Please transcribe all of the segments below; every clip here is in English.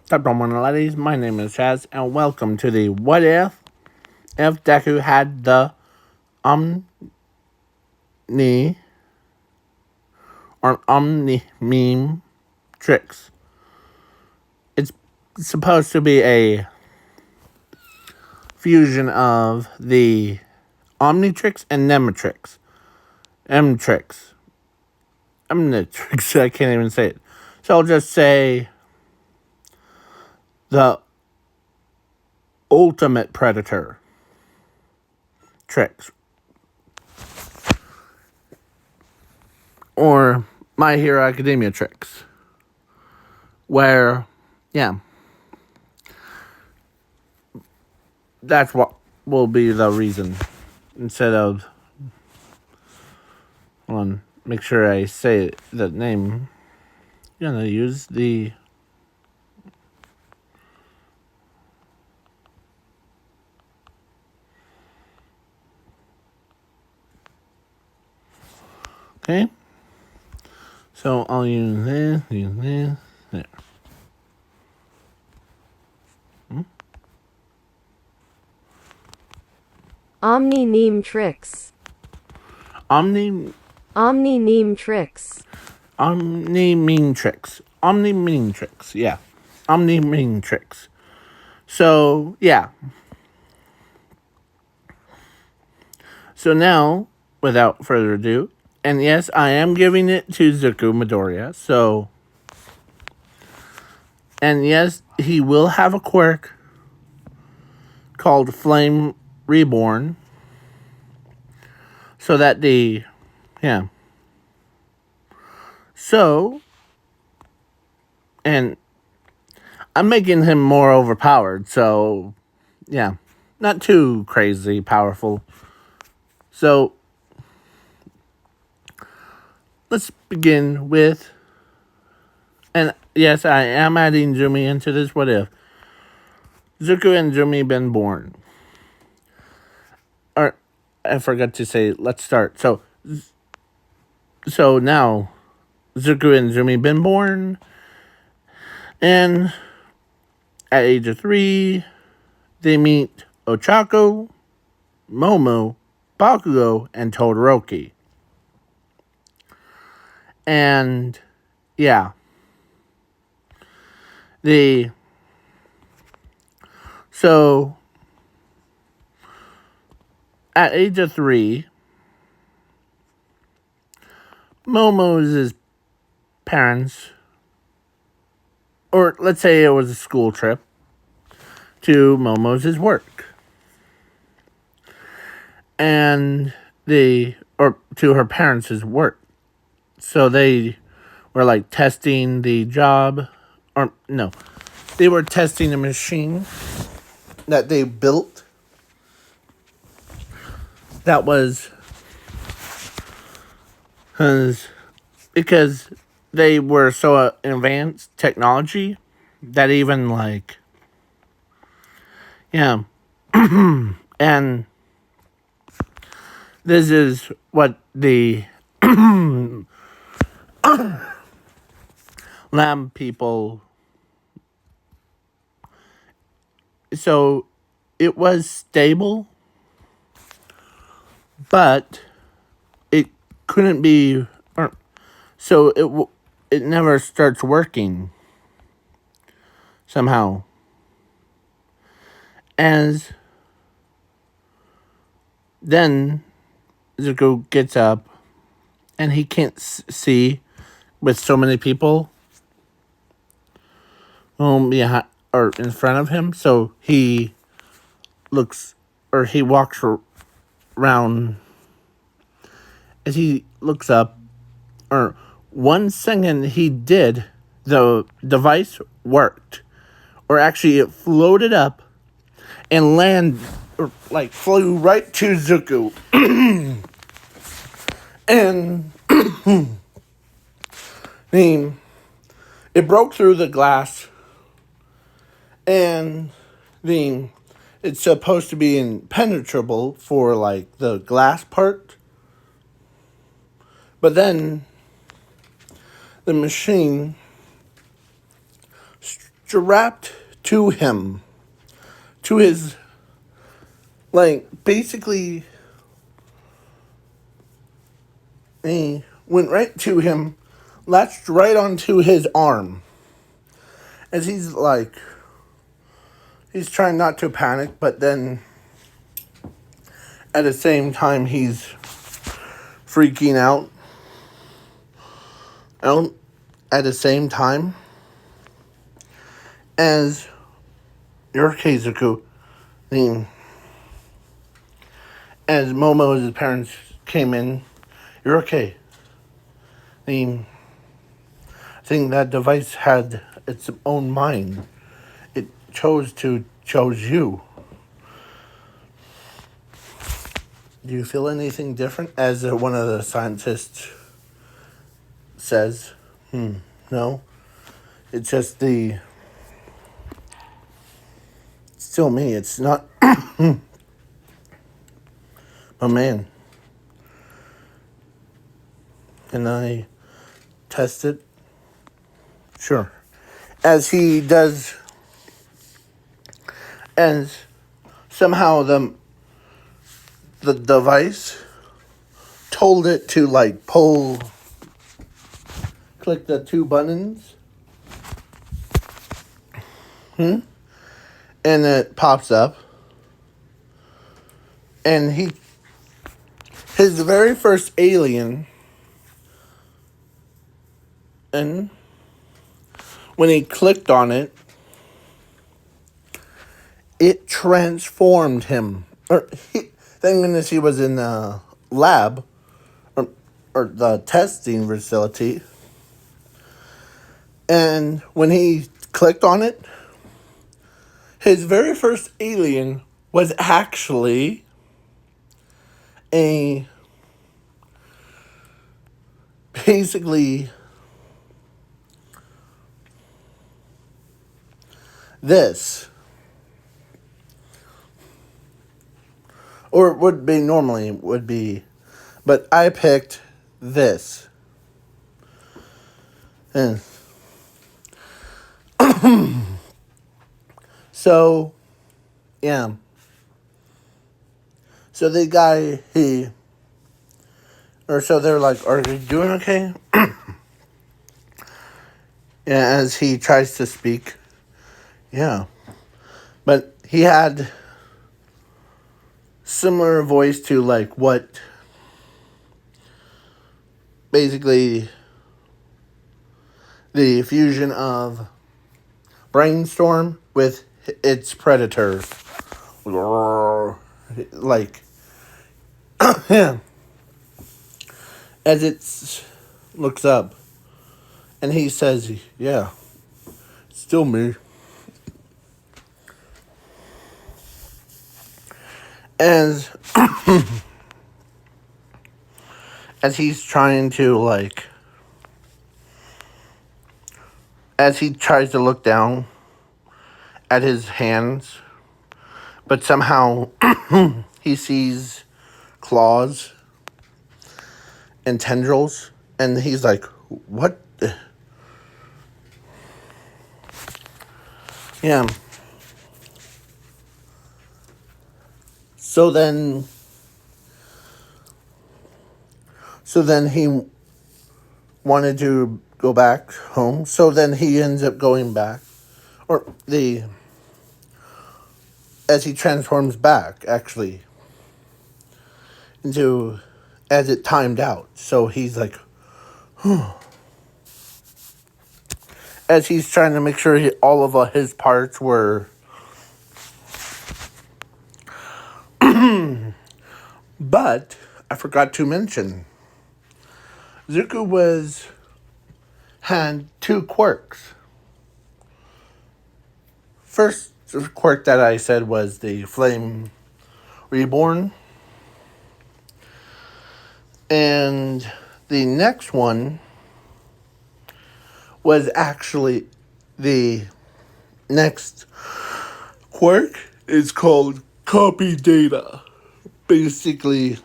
Top one ladies, my name is Chaz, and welcome to the What If Deku had the Omni or Omni Meme Tricks. It's supposed to be a fusion of the OmniTrix and Nemetrix. M-Trix. OmniNemeTrix, I can't even say it. So I'll just say the ultimate predator tricks. Or My Hero Academia tricks. Where, yeah, that's what will be the reason. Instead of, hold on, make sure I say the name. I'm gonna use the okay. So I'll use this, there. OmniNemeTrix. Omni OmniNemeTrix. OmniNemeTrix. OmniNemeTrix, yeah. OmniNemeTrix. So, yeah. So now, without further ado, and yes, I am giving it to Zuko Midoriya, so... And yes, he will have a quirk called Flame Reborn. So that the... Yeah. So... And I'm making him more overpowered, so... Yeah. Not too crazy powerful. So... Let's begin with... And yes, I am adding Zumi into this what if. Zuko and Zumi been born. Or, I forgot to say, let's start. So now, Zuko and Zumi been born. And at age of 3, they meet Ochako, Momo, Bakugo, and Todoroki. And, yeah. So, at age of 3, Momo's parents, or let's say it was a school trip, to Momo's work. And or to her parents' work. So they were like testing the job, or no, they were testing a machine that they built that was because they were so advanced technology that even like, yeah, and this is what the lab people. So it was stable, but it couldn't be. So it never starts working somehow. As then Zuko gets up and he can't see with so many people behind or in front of him, so he looks or he walks around. As he looks up, or 1 second he did, the device worked, or actually it floated up and landed, or like flew right to Zuko. And it broke through the glass, and it's supposed to be impenetrable for like the glass part, but then the machine strapped to him, to his, like, basically, he went right to him, latched right onto his arm. As he's like, he's trying not to panic, but then at the same time, he's freaking out. At the same time as your Keizuku, as Momo's parents came in, you're okay. I think that device had its own mind. It chose you. Do you feel anything different? As one of the scientists says, no. It's just still me. It's not, oh man. Can I test it? Sure. As he does, and somehow the device told it to like click the two buttons, and it pops up, and his very first alien, and when he clicked on it, it transformed him. Thank goodness he was in the lab, or the testing facility. And when he clicked on it, his very first alien was actually basically this. Or would be, but I picked this. And so, yeah. So the guy, so they're like, are you doing okay? As he tries to speak. Yeah. But he had similar voice to like what basically the fusion of Brainstorm with its predator. Like, yeah. As it looks up and he says, yeah, still me. As he's trying to like, as he tries to look down at his hands, but somehow he sees claws and tendrils, and he's like, what? Yeah. So then he wanted to go back home. So then he ends up going back. As he transforms back, actually, as it timed out. So he's like, as he's trying to make sure all of his parts were. But I forgot to mention, Zuko had two quirks. First quirk that I said was the Flame Reborn. And the next one was actually the next quirk is called Copy Data. Basically,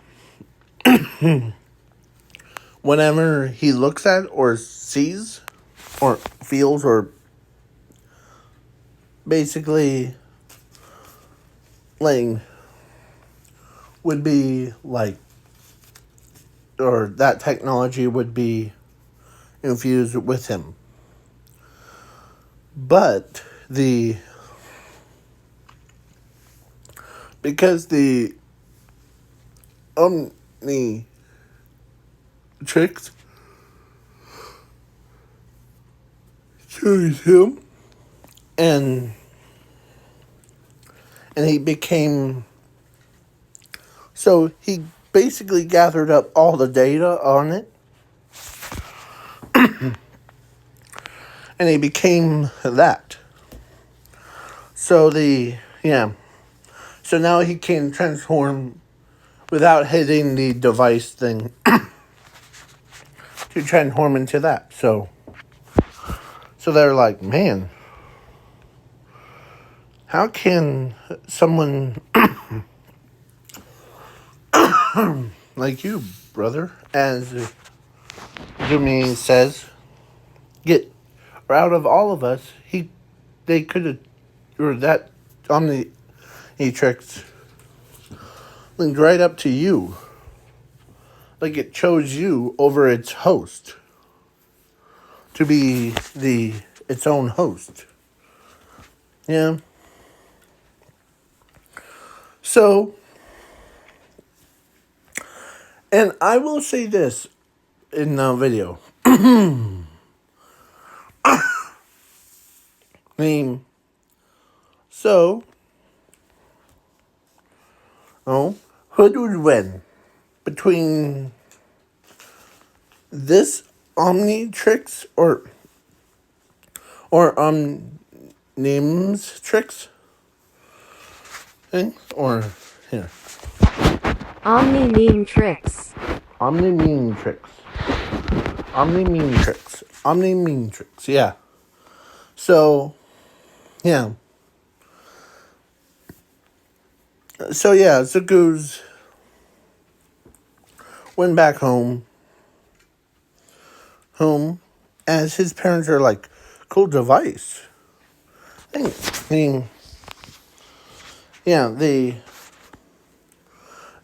whenever he looks at or sees or feels or basically like would be like, or that technology would be infused with him. But because the OmniTrix chose him, and he became, so he basically gathered up all the data on it, and he became that. So so now he can transform without hitting the device thing to transform into that. So they're like, man, how can someone like you, brother, as Jimmy says, get, or out of all of us, they could have, or that OmniNemeTrix linked right up to you. Like it chose you over its host to be its own host. Yeah. So, and I will say this in the video. So, who would win between this OmniTrix or OmniNemeTrix thing? Or here. OmniNemeTrix. OmniNemeTrix. OmniNemeTrix. OmniNemeTrix, yeah. So, yeah. So, yeah, Zuko's went back home, as his parents are like, cool device. I mean, yeah, the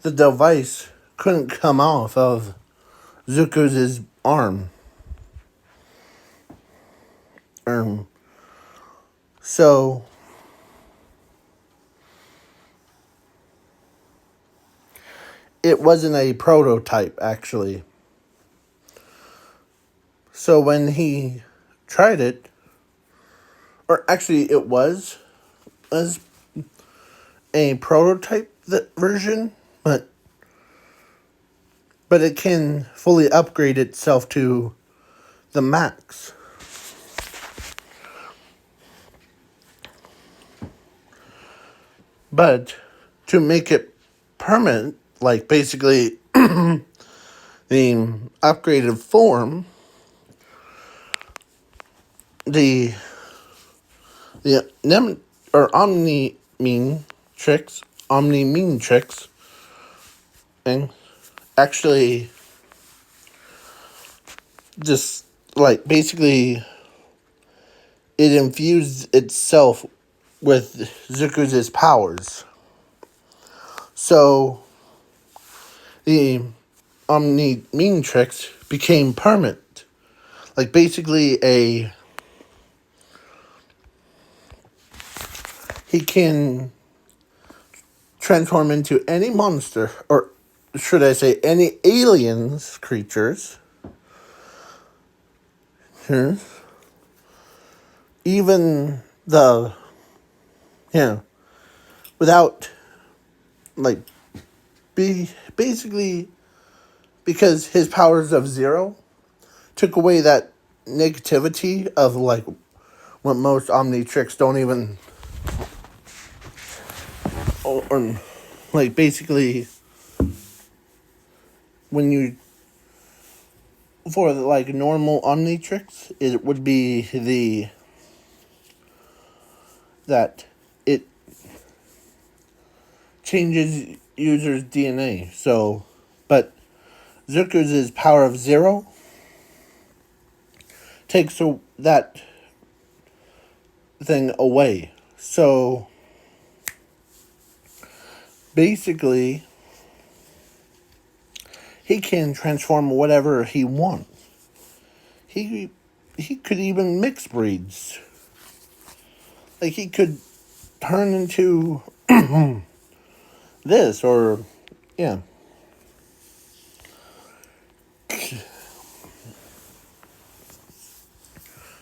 device couldn't come off of Zuko's arm. So it wasn't a prototype, actually. So when he tried it, or actually it was a prototype version, but it can fully upgrade itself to the max. But to make it permanent, like basically the upgraded form, the OmniNemeTrix thing actually just like basically it infused itself with Zuko's powers. So the OmniNemeTrix became permanent. Like basically he can transform into any monster, or should I say any aliens creatures. Even without like basically because his powers of zero took away that negativity of like what most OmniTrix don't even, or like basically when you, for like normal OmniTrix, it would be that it changes user's DNA. So, but Zuko's power of zero takes that thing away. So basically, he can transform whatever he wants. He he could even mix breeds. Like he could turn into this or yeah.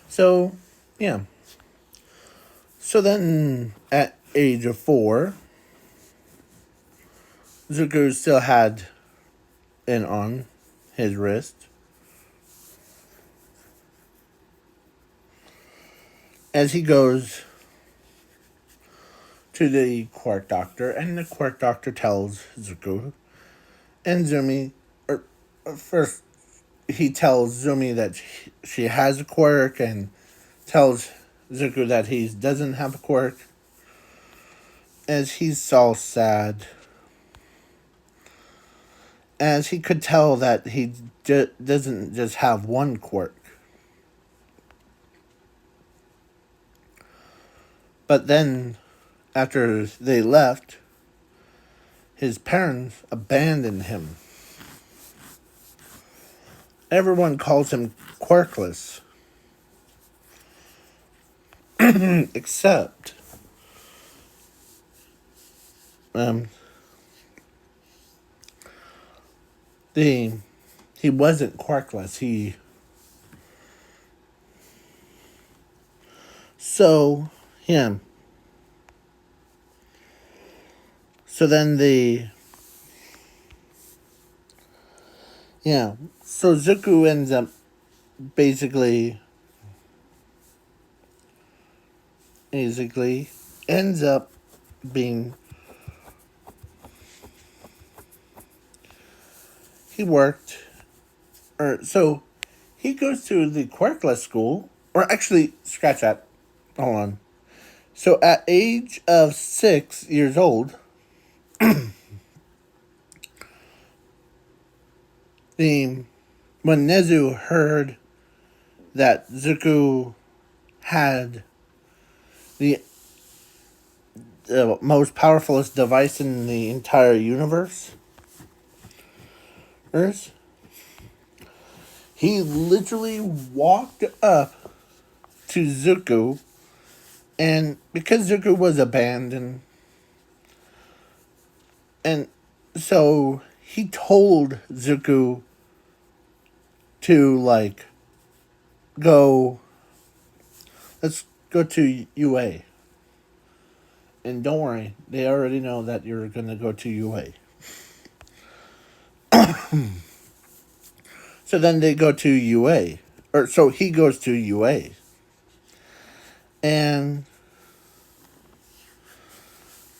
So yeah. So then at age of 4, Zuko still had it on his wrist. As he goes to the Quark Doctor, and the Quark Doctor tells Zuko and Zumi, or first he tells Zumi that she has a quirk and tells Zuko that he doesn't have a quirk. As he's all sad, as he could tell that he doesn't just have one quirk. But then, after they left, his parents abandoned him. Everyone calls him quirkless, except um, the he wasn't quirkless. So yeah. So then So Zuko ends up basically ends up being he worked or so he goes to the quirkless school, or actually scratch that. Hold on. So at age of 6 years old, the when Nezu heard that Zuko had the most powerfulest device in the entire universe, Earth, he literally walked up to Zuko, and because Zuko was abandoned, and so he told Zuko to like go. Let's go to UA. And don't worry, they already know that you're gonna go to UA. So then they go to UA. Or so he goes to UA. And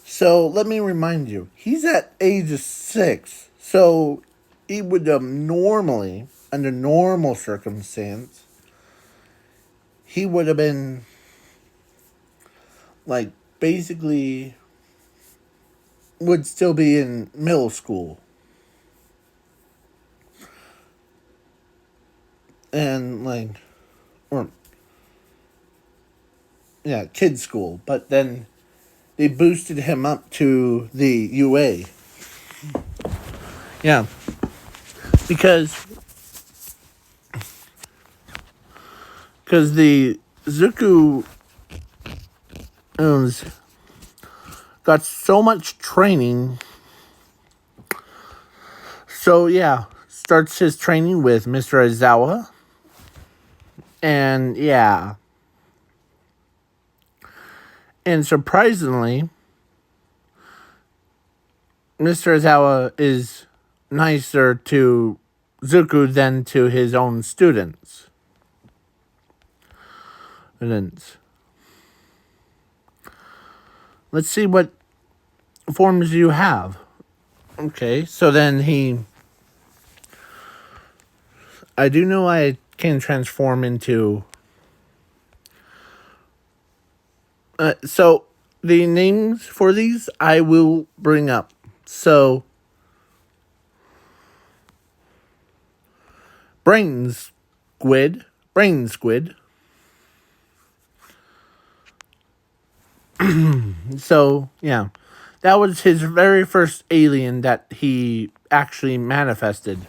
so let me remind you, he's at age 6. So he would have normally, under normal circumstance, he would have been like basically would still be in middle school. And like or yeah, kids school. But then they boosted him up to the UA. Yeah. Because the Zuko owns got so much training. So yeah, starts his training with Mr. Aizawa. And yeah. And surprisingly, Mr. Aizawa is nicer to Zuko than to his own students. Let's see what forms you have. Okay, so then I do know I can transform into. So the names for these I will bring up. So brain squid, So, yeah. That was his very first alien that he actually manifested.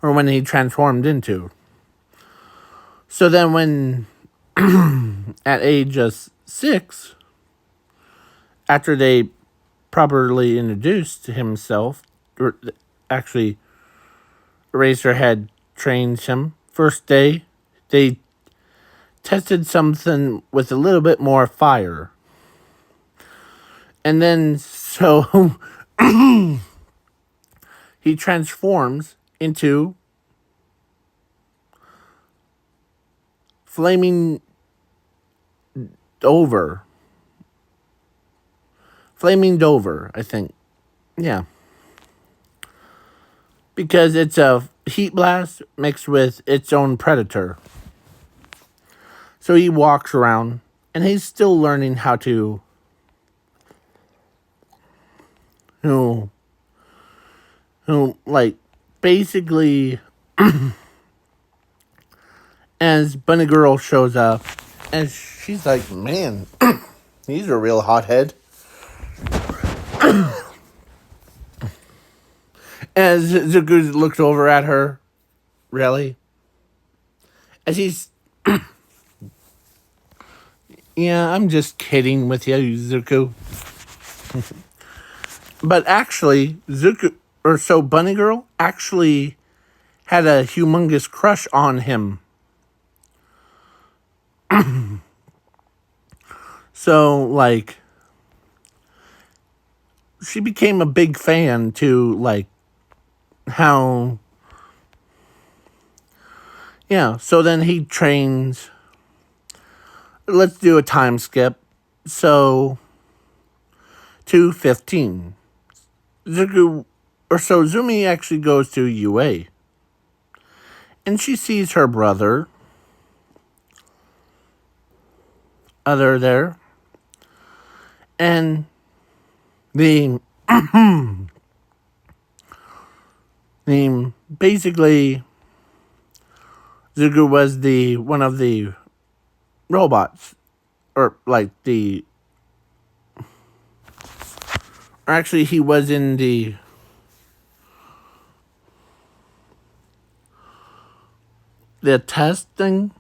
Or when he transformed into. So then when, at age of 6, after they properly introduced himself, or actually raised their head, trained him, first day, they tested something with a little bit more fire. And then, so he transforms into Flaming Dover. Flaming Dover, I think. Yeah. Because it's a heat blast mixed with its own predator. So he walks around, and he's still learning how to, like, basically, as Bunny Girl shows up, and she's like, man, he's a real hothead. As Zuko looks over at her, really? As he's, yeah, I'm just kidding with you, Zuko. But actually, Bunny Girl actually had a humongous crush on him. So, like, she became a big fan to, like, how, yeah, so then he trains. Let's do a time skip. So, 2:15. Zumi actually goes to UA. And she sees her brother, other there. And the basically Zugu was the one of the robots, or like or actually he was in the test thing,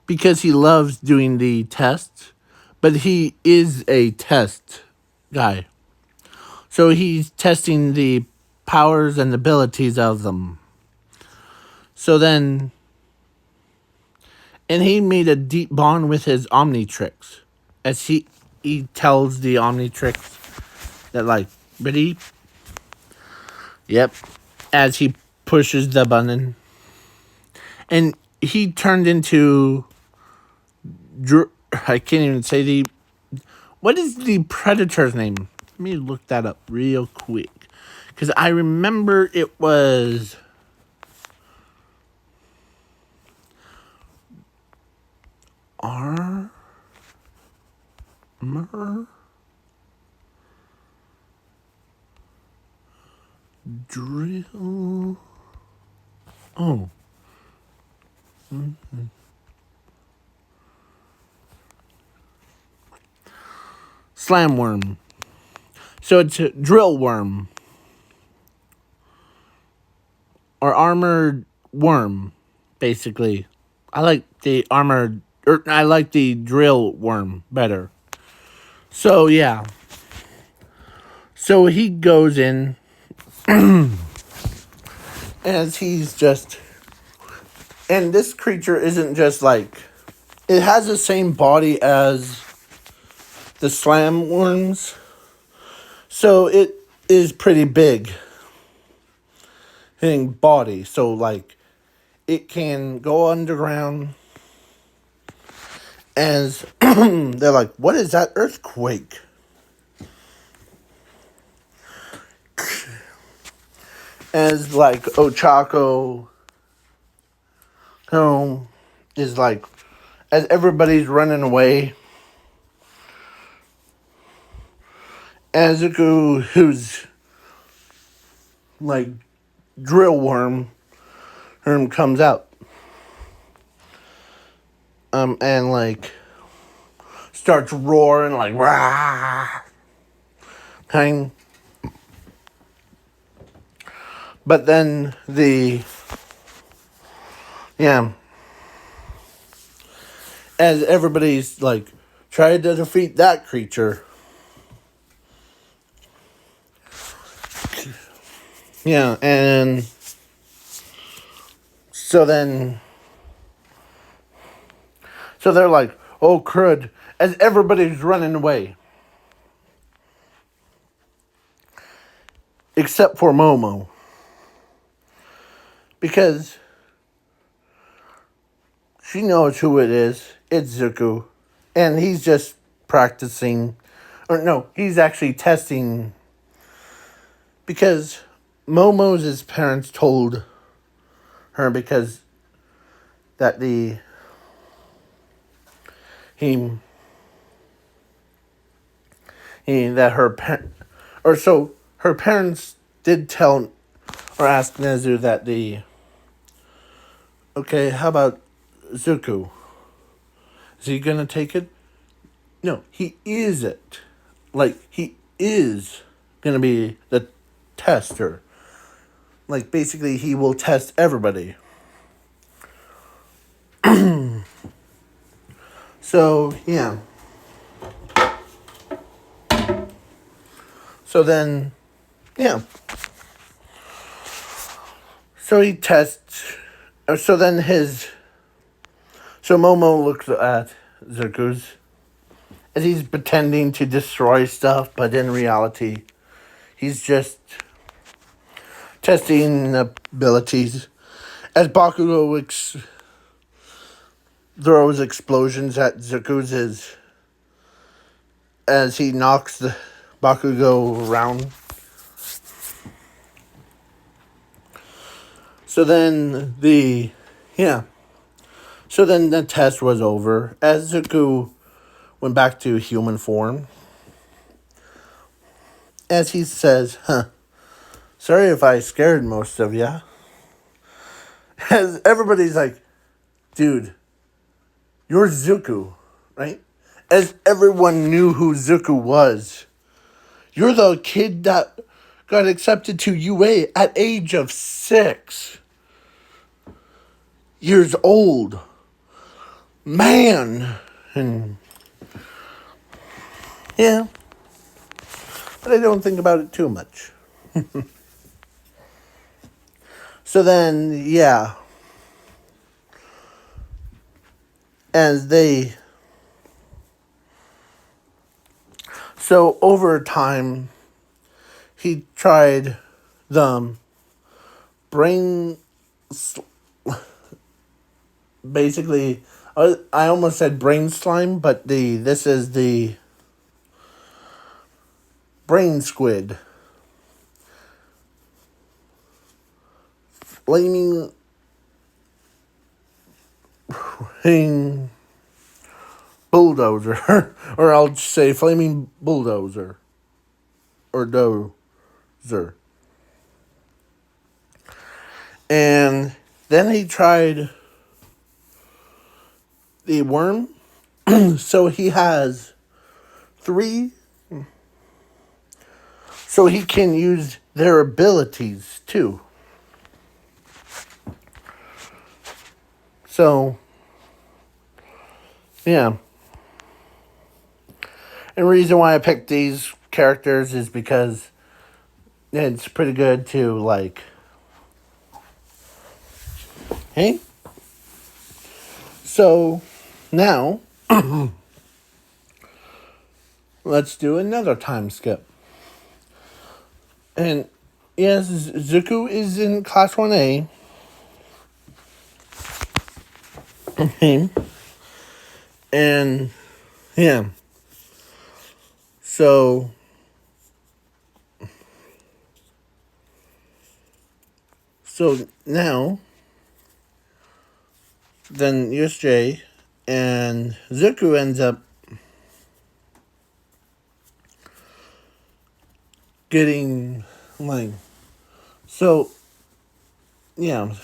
because he loves doing the tests, but he is a test guy. So he's testing the powers and abilities of them. So then, and he made a deep bond with his OmniNemeTrix, as he tells the OmniNemeTrix that, like, ready? Yep. As he pushes the button. And he turned into, I can't even say what is the predator's name? Let me look that up real quick. Because I remember it was Armor Drill. Oh. Mm-hmm. Slamworm. So it's a drill worm. Or armored worm, basically. I like the I like the drill worm better. So, yeah. So he goes in, as he's just, and this creature isn't just like, it has the same body as the slam worms. So it is pretty big in body. So, like, it can go underground. As they're like, what is that earthquake? As, like, Ochako is like, as everybody's running away, Azuku, who's like drill worm, comes out. And like, starts roaring like rah, kind. But then as everybody's like trying to defeat that creature. Yeah, and so they're like, oh crud, as everybody's running away. Except for Momo. Because she knows who it is. It's Zuko. And he's just practicing. Or no, he's actually testing. Because Momo's parents told her because that her parents did tell or ask Nezu that okay, how about Zuko? Is he gonna take it? No, he is it. Like, he is gonna be the tester. Like, basically, he will test everybody. So, yeah. So then, yeah. So he tests. So then So Momo looks at Zuko's as he's pretending to destroy stuff, but in reality, he's just testing abilities. As Bakugo throws explosions at Zuko's as he knocks the Bakugo around. So then So then the test was over as Zuko went back to human form. As he says, sorry if I scared most of ya. As everybody's like, dude, you're Zuko, right? As everyone knew who Zuko was. You're the kid that got accepted to UA at age of 6 years old. Man. And yeah. But I don't think about it too much. So then, yeah. So over time, he tried the brain, basically, I almost said brain slime, but this is the brain squid. Flaming bulldozer, or I'll just say flaming bulldozer, or dozer. And then he tried the worm. So he has 3. So he can use their abilities too. So, yeah. And the reason why I picked these characters is because it's pretty good to, like, hey? So, now, let's do another time skip. And, yes, Zuko is in Class 1A. Okay. And, yeah. So now, then USJ and Zuko ends up getting, like, so, yeah.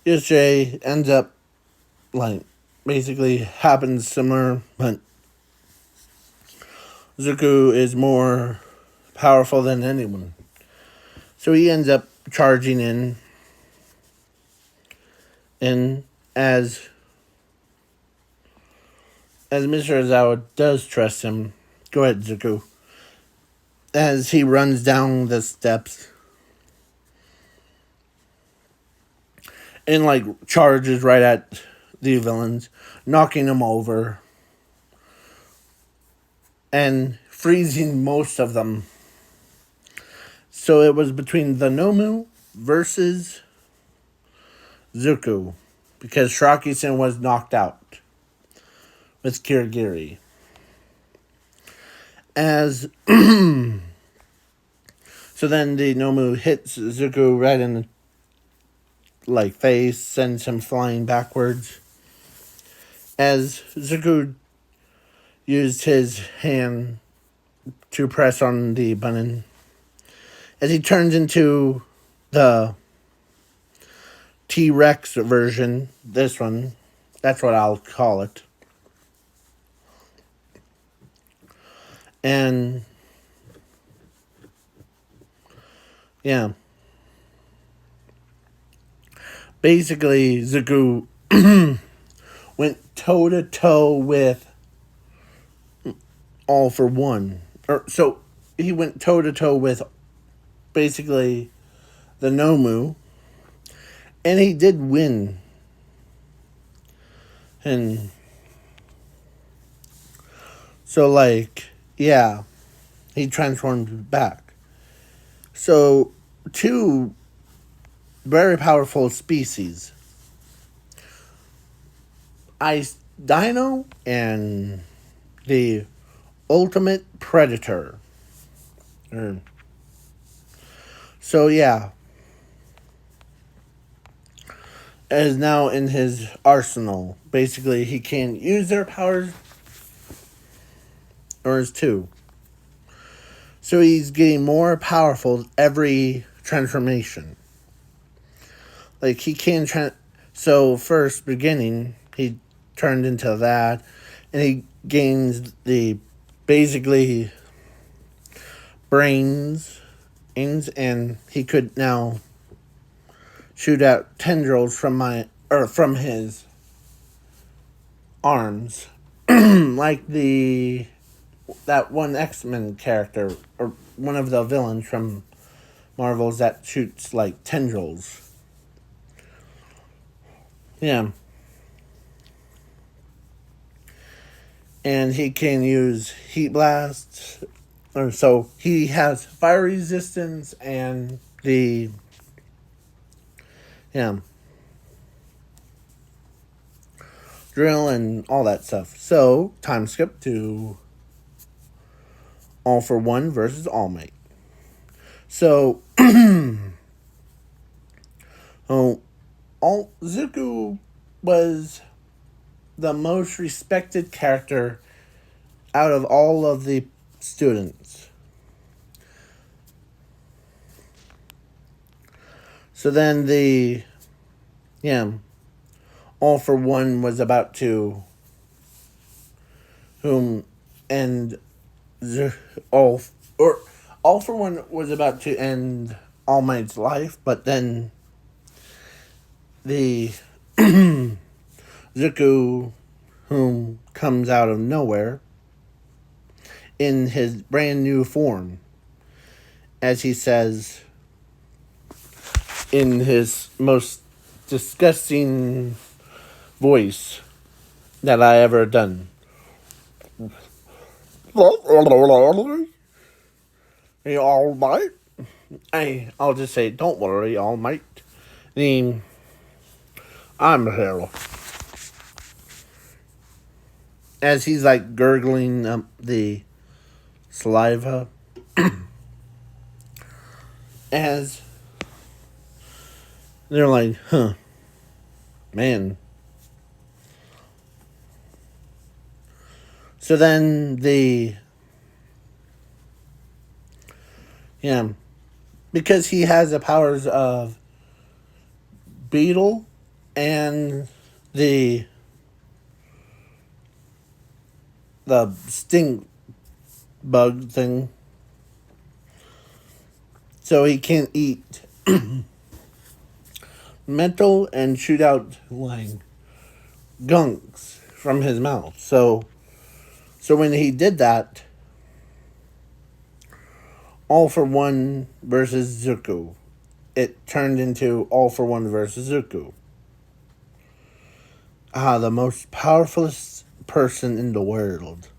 USJ ends up, like, basically happens similar, but Zuko is more powerful than anyone. So he ends up charging in, and as Mr. Ozawa does trust him, go ahead, Zuko. As he runs down the steps and charges right at the villains, knocking them over and freezing most of them. So it was between the Nomu versus Zuko, because Shraki-san was knocked out with Kirigiri. As so then the Nomu hits Zuko right in the face, sends him flying backwards. As Zuko used his hand to press on the button, as he turns into the T-Rex version, this one, that's what I'll call it. And yeah, basically Zuko went toe to toe with All for One. So he went toe to toe with basically the Nomu, and he did win. And so yeah, he transformed back. So two very powerful species, Ice Dino and the Ultimate Predator. So yeah, is now in his arsenal. Basically, he can use their powers, or his two. So he's getting more powerful every transformation. He can so first beginning, he turned into that, and he gains the basically brains, and he could now shoot out tendrils from his arms, like that one X-Men character, or one of the villains from Marvel's that shoots tendrils. Yeah. And he can use heat blast, so he has fire resistance and drill and all that stuff. So time skip to All for One versus All Might. So Zuko was the most respected character out of all of the students. So then All for One was about to All for One was about to end All Might's life, but then the Zuko, whom comes out of nowhere in his brand new form, as he says in his most disgusting voice that I ever done. Hey, All Might. I'll just say, don't worry, All Might. I'm here. As he's gurgling the saliva. As they're like, huh, man. So then because he has the powers of Beetle and the the stink bug thing. So he can't eat metal and shoot out like gunks from his mouth. So when he did that, All for One versus Zuko, it turned into All for One versus Zuko. The most powerful person in the world.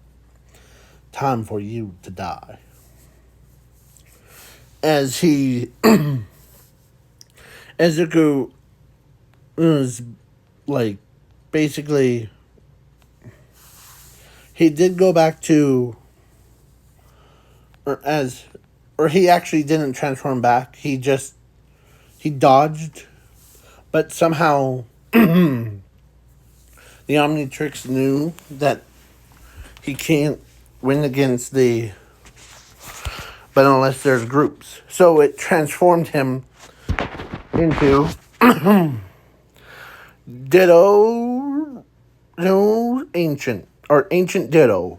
Time for you to die. As Zuko was like, basically, he did go back to, or he actually didn't transform back. He dodged, but somehow the OmniNemeTrix knew that he can't win against but unless there's groups. So it transformed him into Ditto, no, Ancient Ditto.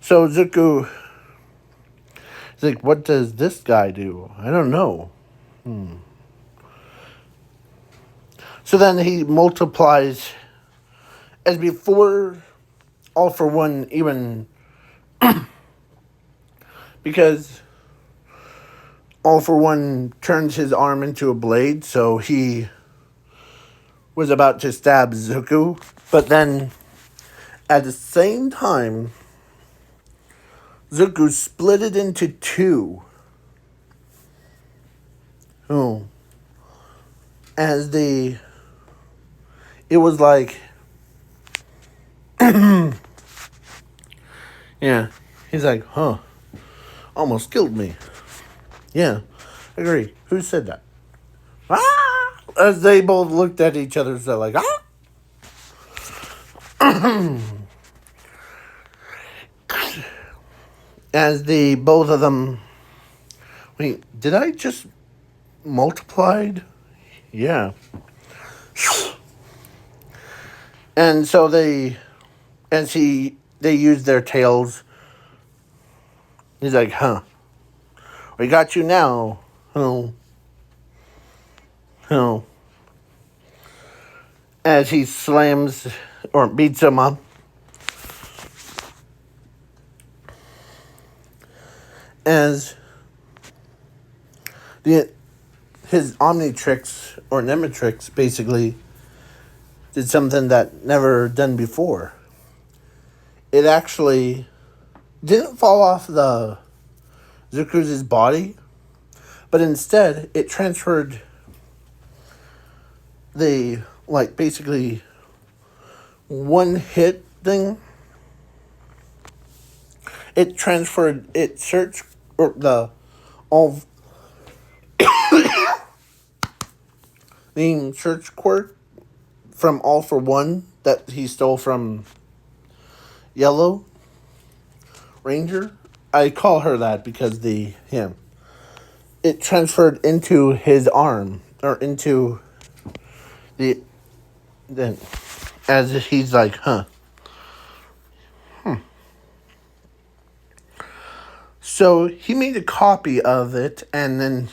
So Zuko is like, what does this guy do? I don't know. So then he multiplies as before All for One even because All for One turns his arm into a blade, so he was about to stab Zuko, but then at the same time Zuko split it into two. It was like yeah, he's like, almost killed me. Yeah, agree. Who said that? As they both looked at each other, they're like, as the both of them. Wait, did I just multiplied? Yeah. And so they use their tails. He's like, we got you now. As he slams or beats him up. As his OmniNemeTrix or Nemetrix basically did something that never done before. It actually didn't fall off the Zuko's body, but instead it transferred the basically one hit thing. It transferred it search or the all the search quirk from All for One that he stole from Yellow Ranger. I call her that because it transferred into his arm or into then as he's like, So he made a copy of it and then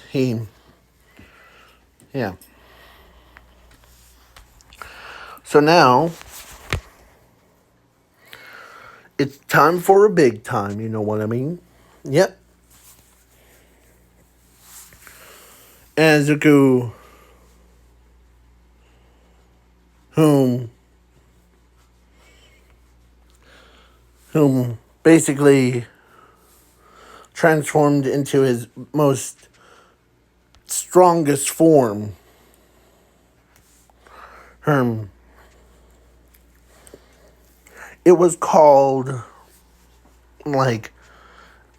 So now it's time for a big time, you know what I mean? Yep. And Zuko, whom basically transformed into his most strongest form. It was called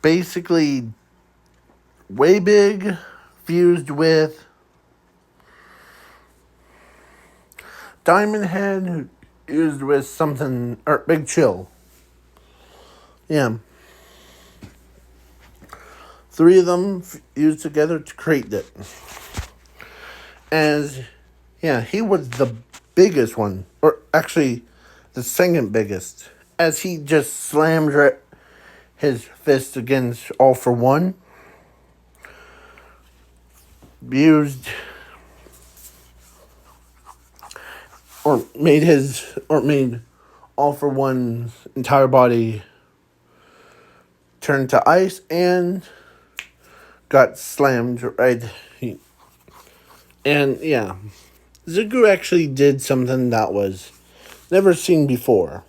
basically way big fused with Diamond Head used with something or Big Chill. Yeah. Three of them used together to create it. He was the biggest one, or actually the second biggest. as he just slams his fist against All for One, used made All for One's entire body turn to ice and got slammed right. And yeah, Zuko actually did something that was never seen before.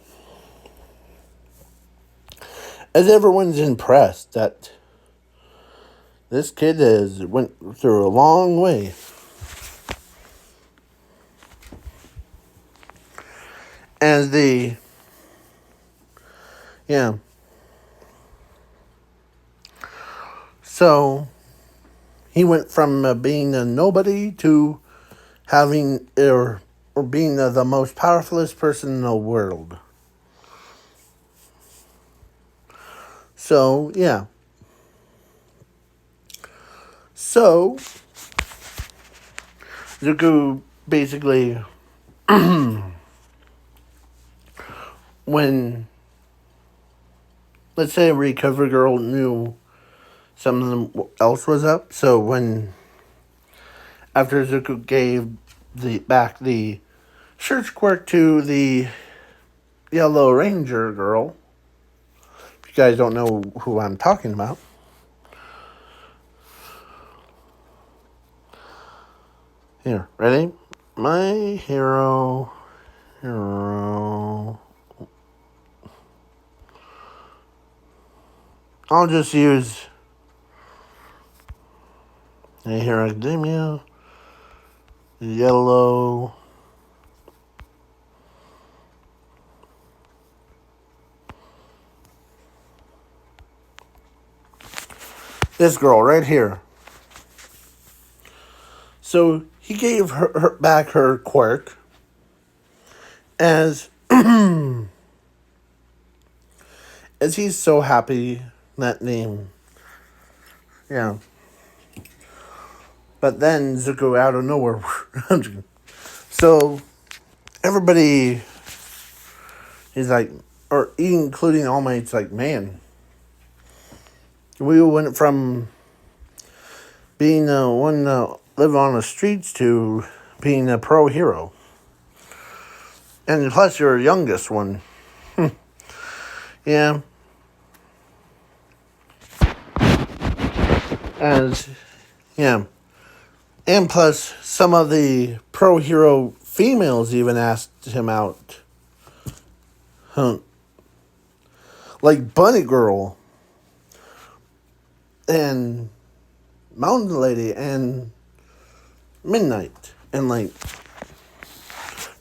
As everyone's impressed that this kid went through a long way. As so he went from being a nobody to having or being the most powerfulest person in the world. So yeah. So Zuko basically when, let's say, a recovery girl knew something else was up. So when, after Zuko gave back the search quirk to the Yellow Ranger girl, if you guys don't know who I'm talking about, here, ready? My hero. I'll just use My Hero Academia, Yellow. This girl right here. So he gave her back her quirk as as he's so happy that name. Yeah. But then Zuko out of nowhere. So everybody is like, or including All Might's like, man, we went from being one live on the streets to being a pro hero. And plus you're the youngest one. Yeah. Yeah. And plus some of the pro hero females even asked him out. Like Bunny Girl and Mountain Lady and Midnight and like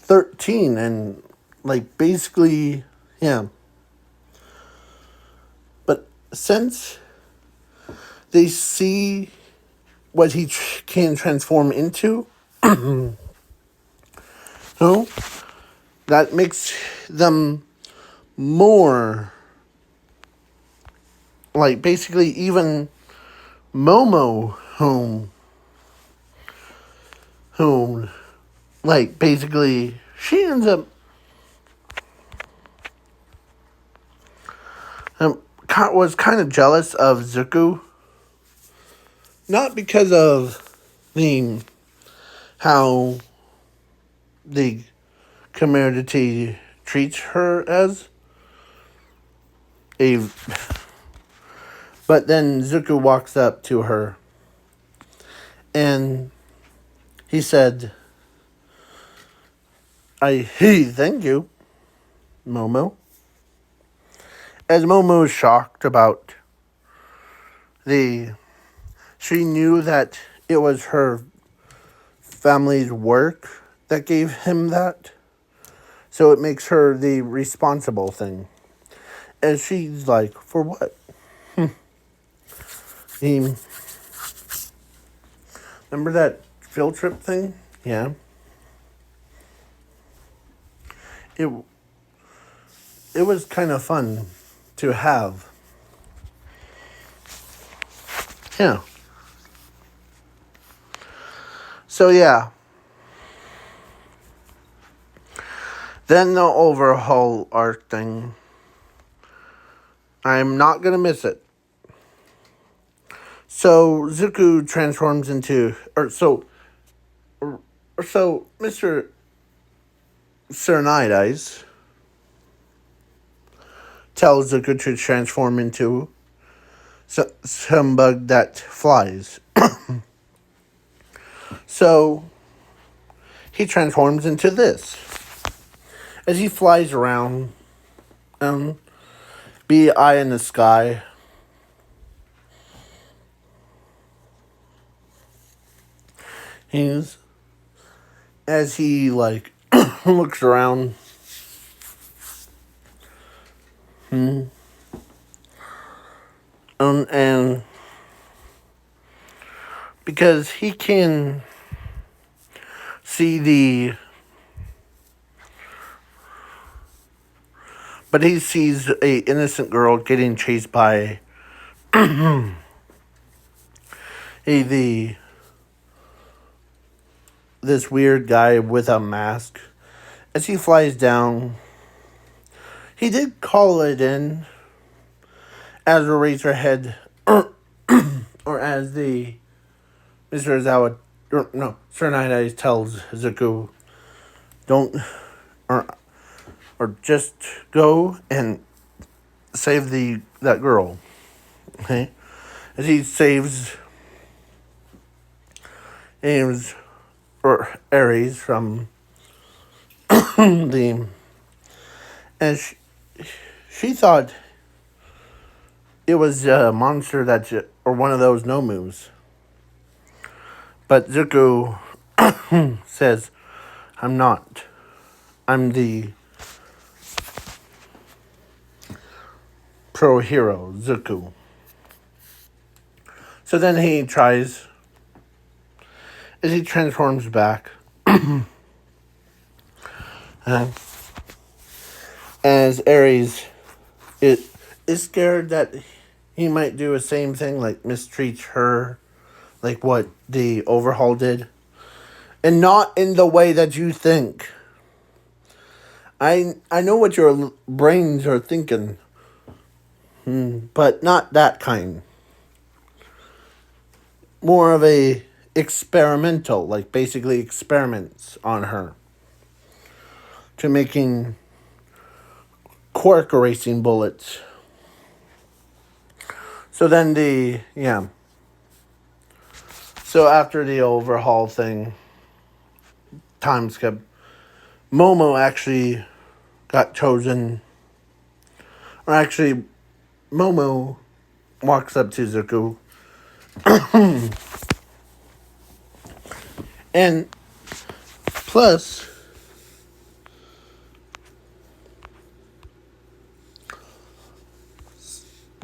13 and like basically, yeah. But since they see what he can transform into, no, that makes them more like basically even Momo whom like basically she ends up was kind of jealous of Zuko, not because of the how the community treats her as a, but then Zuko walks up to her and he said, thank you, Momo. As Momo was shocked about she knew that it was her family's work that gave him that. So it makes her the responsible thing. And she's like, for what? Remember that field trip thing? Yeah. It was kind of fun to have. Yeah. So yeah. Then the overhaul arc thing. I'm not gonna miss it. So Zuko transforms into, so Mr. Cernidis tells Zuko to transform into some bug that flies. So he transforms into this. As he flies around, be eye in the sky. He's as he like looks around. And because he can see but he sees a innocent girl getting chased by this weird guy with a mask. As he flies down, he did call it in as Eraserhead, or as the Mr. Zawa, or no, Sir Nine Eyes tells Zuko, don't, or just go and save that girl. Okay, as he saves Ares from the, and she thought it was a monster or one of those Nomus. But Zuko says, I'm not. I'm the pro hero, Zuko. So then he tries, as he transforms back, as Ares is scared that he might do the same thing, like mistreat her, like what the overhaul did. And not in the way that you think. I know what your brains are thinking, but not that kind. More of a experimental, like basically experiments on her to making quark erasing bullets. So then So after the overhaul thing, time skip, Momo actually got chosen. Or actually, Momo walks up to Zuko. And plus,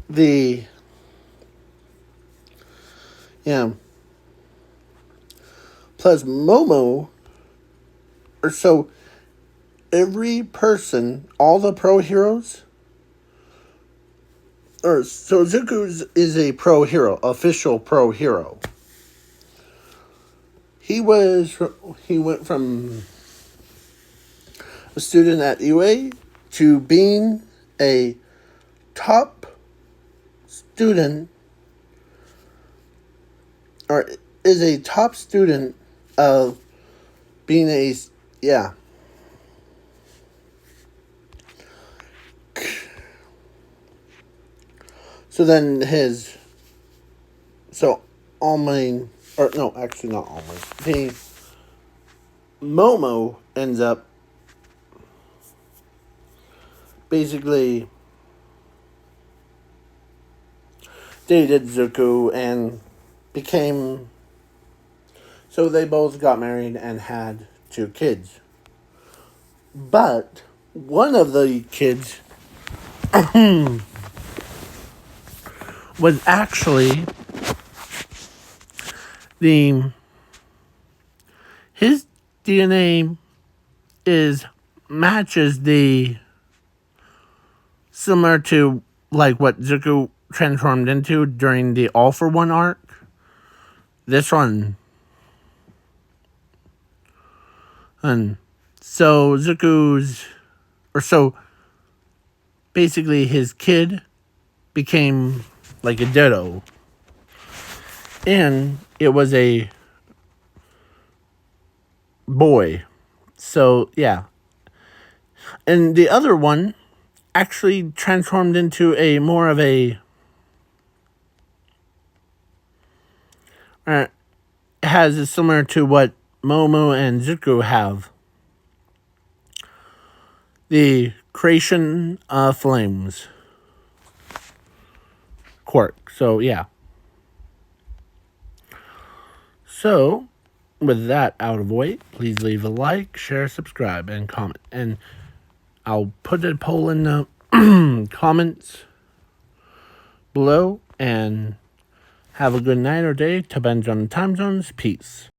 the yeah. Plus Momo, or so every person, all the pro heroes, or so Zuko is a pro hero, official pro hero. He went from a student at UA to being a top student, or is a top student of being a, yeah. So then all my, or no, actually not all my, the Momo ends up basically dated Zuko and became, so they both got married and had 2 kids. But one of the kids was actually his DNA matches the similar to like what Zuko transformed into during the All for One arc. This one. And so basically his kid became like a ditto. And it was a boy. So, yeah. And the other one actually transformed into a more of a has similar to what Momo and Zuko have. The creation of flames quirk. So, yeah. So, with that out of the way, please leave a like, share, subscribe, and comment. And I'll put a poll in the comments below. And have a good night or day. Depends on the time zones. Peace.